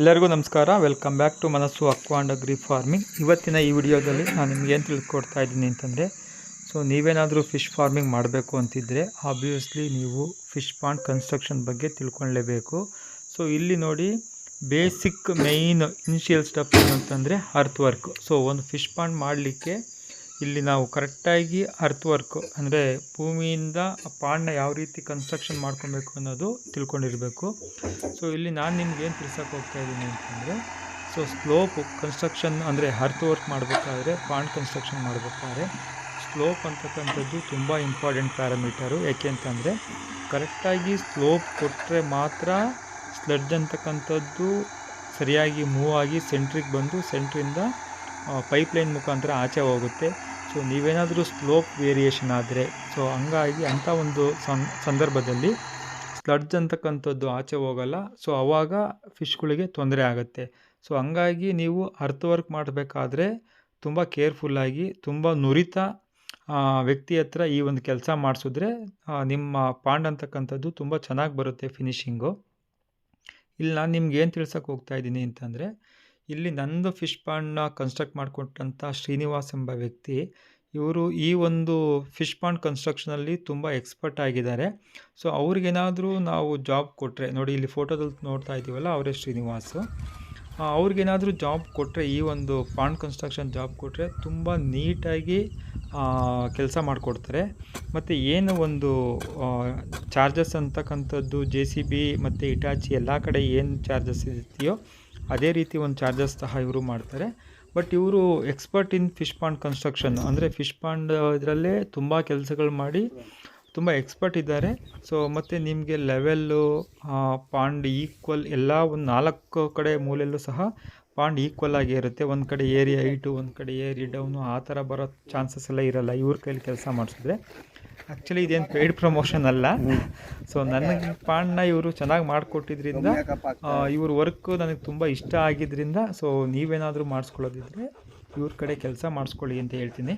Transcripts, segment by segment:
ಎಲ್ಲರಿಗೂ ನಮಸ್ಕಾರ. Welcome back to ಮನಸ್ಸು ಅಕ್ವಾ ಅಂಡ್ ಅಗ್ರಿ ಫಾರ್ಮಿಂಗ್. ಇವತ್ತಿನ ಈ ವಿಡಿಯೋದಲ್ಲಿ ನಾನು ನಿಮ್ಗೆ ಏನು ತಿಳ್ಕೊಡ್ತಾ ಇದ್ದೀನಿ ಅಂತಂದರೆ, ನೀವೇನಾದರೂ ಫಿಶ್ ಫಾರ್ಮಿಂಗ್ ಮಾಡಬೇಕು ಅಂತಿದ್ದರೆ ಆಬ್ವಿಯಸ್ಲಿ ನೀವು ಫಿಶ್ ಪಾಂಡ್ ಕನ್ಸ್ಟ್ರಕ್ಷನ್ ಬಗ್ಗೆ ತಿಳ್ಕೊಳ್ಳೇಬೇಕು. ಇಲ್ಲಿ ನೋಡಿ, ಬೇಸಿಕ್ ಮೇಯ್ನ್ ಇನಿಷಿಯಲ್ ಸ್ಟೆಪ್ ಏನು ಅಂತಂದರೆ ಅರ್ತ್ ವರ್ಕ್. ಒಂದು ಫಿಶ್ ಪಾಂಡ್ ಮಾಡಲಿಕ್ಕೆ ಇಲ್ಲಿ ನಾವು ಕರೆಕ್ಟಾಗಿ ಅರ್ತ್ ವರ್ಕ್ ಅಂದರೆ ಭೂಮಿಯಿಂದ ಪಾಂಡ್ನ ಯಾವ ರೀತಿ ಕನ್ಸ್ಟ್ರಕ್ಷನ್ ಮಾಡ್ಕೊಬೇಕು ಅನ್ನೋದು ತಿಳ್ಕೊಂಡಿರಬೇಕು. ಇಲ್ಲಿ ನಾನು ನಿಮ್ಗೆ ಏನು ತಿಳ್ಸೋಕೆ ಹೋಗ್ತಾ ಇದ್ದೀನಿ ಅಂತಂದರೆ, ಸ್ಲೋಪ್ ಕನ್ಸ್ಟ್ರಕ್ಷನ್ ಅಂದರೆ ಅರ್ತ್ ವರ್ಕ್ ಮಾಡಬೇಕಾದ್ರೆ, ಪಾಂಡ್ ಕನ್ಸ್ಟ್ರಕ್ಷನ್ ಮಾಡಬೇಕಾದ್ರೆ ಸ್ಲೋಪ್ ಅಂತಕ್ಕಂಥದ್ದು ತುಂಬ ಇಂಪಾರ್ಟೆಂಟ್ ಪ್ಯಾರಾಮೀಟರು. ಯಾಕೆ ಅಂತಂದರೆ ಕರೆಕ್ಟಾಗಿ ಸ್ಲೋಪ್ ಕೊಟ್ಟರೆ ಮಾತ್ರ ಸ್ಲಡ್ಜ್ ಅಂತಕ್ಕಂಥದ್ದು ಸರಿಯಾಗಿ ಮೂವ್ ಆಗಿ ಸೆಂಟ್ರಿಗೆ ಬಂದು ಸೆಂಟ್ರಿಂದ ಪೈಪ್ಲೈನ್ ಮುಖಾಂತರ ಆಚೆ ಹೋಗುತ್ತೆ. ನೀವೇನಾದರೂ ಸ್ಲೋಪ್ ವೇರಿಯೇಷನ್ ಆದರೆ ಹಂಗಾಗಿ ಅಂಥ ಒಂದು ಸಂದರ್ಭದಲ್ಲಿ ಸ್ಲಡ್ಜ್ ಅಂತಕ್ಕಂಥದ್ದು ಆಚೆ ಹೋಗಲ್ಲ. ಆವಾಗ ಫಿಶ್ಗಳಿಗೆ ತೊಂದರೆ ಆಗುತ್ತೆ. ಹಂಗಾಗಿ ನೀವು ಅರ್ತ್ ವರ್ಕ್ ಮಾಡಬೇಕಾದ್ರೆ ತುಂಬ ಕೇರ್ಫುಲ್ಲಾಗಿ, ತುಂಬ ನುರಿತ ವ್ಯಕ್ತಿ ಹತ್ರ ಈ ಒಂದು ಕೆಲಸ ಮಾಡಿಸಿದ್ರೆ ನಿಮ್ಮ ಪಾಂಡ್ ಅಂತಕ್ಕಂಥದ್ದು ತುಂಬ ಚೆನ್ನಾಗಿ ಬರುತ್ತೆ ಫಿನಿಶಿಂಗು. ಇಲ್ಲಿ ನಾನು ನಿಮ್ಗೆ ಏನು ತಿಳ್ಸೋಕೆ ಹೋಗ್ತಾ ಇದ್ದೀನಿ ಅಂತಂದರೆ, ಇಲ್ಲಿ ನಂದು ಫಿಶ್ ಪಾಂಡ್ನ ಕನ್ಸ್ಟ್ರಕ್ಟ್ ಮಾಡಿಕೊಟ್ಟಂಥ ಶ್ರೀನಿವಾಸ್ ಎಂಬ ವ್ಯಕ್ತಿ, ಇವರು ಈ ಒಂದು ಫಿಶ್ ಪಾಂಡ್ ಕನ್ಸ್ಟ್ರಕ್ಷನಲ್ಲಿ ತುಂಬ ಎಕ್ಸ್ಪರ್ಟ್ ಆಗಿದ್ದಾರೆ. ಅವ್ರಿಗೇನಾದರೂ ನಾವು ಜಾಬ್ ಕೊಟ್ಟರೆ, ನೋಡಿ ಇಲ್ಲಿ ಫೋಟೋದಲ್ಲಿ ನೋಡ್ತಾ ಇದ್ದೀವಲ್ಲ, ಅವರೇ ಶ್ರೀನಿವಾಸು. ಅವ್ರಿಗೇನಾದರೂ ಜಾಬ್ ಕೊಟ್ಟರೆ, ಈ ಒಂದು ಪಾಂಡ್ ಕನ್ಸ್ಟ್ರಕ್ಷನ್ ಜಾಬ್ ಕೊಟ್ಟರೆ ತುಂಬ ನೀಟಾಗಿ ಕೆಲಸ ಮಾಡಿಕೊಡ್ತಾರೆ. ಮತ್ತು ಏನು ಒಂದು ಚಾರ್ಜಸ್ ಅಂತಕ್ಕಂಥದ್ದು JCB ಮತ್ತು ಇಟಾಚಿ ಎಲ್ಲ ಕಡೆ ಏನು ಚಾರ್ಜಸ್ ಇರ್ತೀಯೋ ಅದೇ ರೀತಿ ಒಂದು ಚಾರ್ಜಸ್ ಸಹ ಇವರು ಮಾಡ್ತಾರೆ. ಬಟ್ ಇವರು ಎಕ್ಸ್ಪರ್ಟ್ ಇನ್ ಫಿಶ್ ಪಾಂಡ್ ಕನ್ಸ್ಟ್ರಕ್ಷನ್, ಅಂದರೆ ಫಿಶ್ ಪಾಂಡ್ ಇದರಲ್ಲೇ ತುಂಬ ಕೆಲಸಗಳು ಮಾಡಿ ತುಂಬ ಎಕ್ಸ್ಪರ್ಟ್ ಇದ್ದಾರೆ. ಮತ್ತು ನಿಮಗೆ ಲೆವೆಲ್ಲು ಪಾಂಡ್ ಈಕ್ವಲ್ ಎಲ್ಲ ಒಂದು 4 ಕಡೆ ಮೂಲೆಯಲ್ಲೂ ಸಹ ಪಾಂಡ್ ಈಕ್ವಲ್ ಆಗಿ ಇರುತ್ತೆ. ಒಂದು ಕಡೆ ಏರಿಯಾ ಹೈಟು, ಒಂದು ಕಡೆ ಏರಿಯಾ ಡೌನು, ಆ ಥರ ಬರೋ ಚಾನ್ಸಸ್ ಎಲ್ಲ ಇರಲ್ಲ ಇವ್ರ ಕೈಲಿ ಕೆಲಸ ಮಾಡಿಸಿದ್ರೆ. ಆ್ಯಕ್ಚುಲಿ ಇದೇನು ಪೇಯ್ಡ್ ಪ್ರಮೋಷನ್ ಅಲ್ಲ. ನನಗೆ ಪಾಂಡ್ನ ಇವರು ಚೆನ್ನಾಗಿ ಮಾಡಿಕೊಟ್ಟಿದ್ರಿಂದ, ಇವ್ರ ವರ್ಕು ನನಗೆ ತುಂಬ ಇಷ್ಟ ಆಗಿದ್ದರಿಂದ, ನೀವೇನಾದರೂ ಮಾಡಿಸ್ಕೊಳ್ಳೋದಿದ್ರೆ ಇವ್ರ ಕಡೆ ಕೆಲಸ ಮಾಡಿಸ್ಕೊಳ್ಳಿ ಅಂತ ಹೇಳ್ತೀನಿ.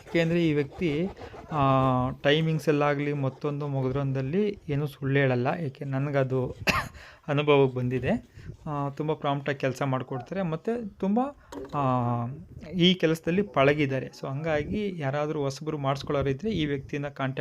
ಏಕೆಂದರೆ ಈ ವ್ಯಕ್ತಿ ಟೈಮಿಂಗ್ಸ್ ಎಲ್ಲಾಗಲಿ ಮತ್ತೊಂದು ಮೊಗದ್ರೊಂದಲ್ಲಿ ಏನೂ ಸುಳ್ಳು ಹೇಳಲ್ಲ. ಏಕೆ ನನಗದು ಅನುಭವಕ್ಕೆ ಬಂದಿದೆ. ತುಂಬ ಪ್ರಾಂಪ್ಟಾಗಿ ಕೆಲಸ ಮಾಡಿಕೊಡ್ತಾರೆ ಮತ್ತು ತುಂಬ ಈ ಕೆಲಸದಲ್ಲಿ ಪಳಗಿದ್ದಾರೆ. ಹಂಗಾಗಿ ಯಾರಾದರೂ ಹೊಸಬರು ಮಾಡಿಸ್ಕೊಳ್ಳೋರಿದ್ದರೆ ಈ ವ್ಯಕ್ತಿನ ಕಾಂಟ್ಯಾಕ್ಟ್